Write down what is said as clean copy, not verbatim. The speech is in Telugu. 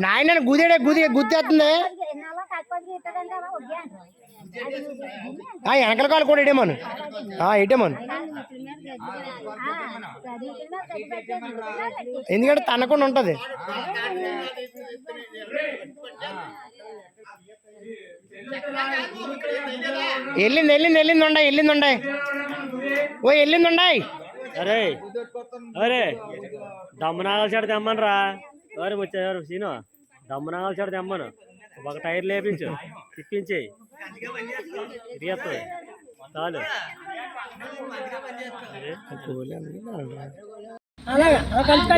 నాయన గుదేడే గుద్దేస్తుంది. వెనకల కాలు కూడా ఇడేమను ఇటేమను, ఎందుకంటే తనకుండా ఉంటది. వెళ్ళింది ఓ వెళ్ళింది. అరే అరే దమ్మనాగల చెడ తెమ్మను రా. ఎవరు వచ్చారు సీను? దమ్మనాగల చెడ తెమ్మను. ఒక టైర్ లేపించు, తిప్పించేయి, తిరిగేస్తుంది చాలు. కలిపి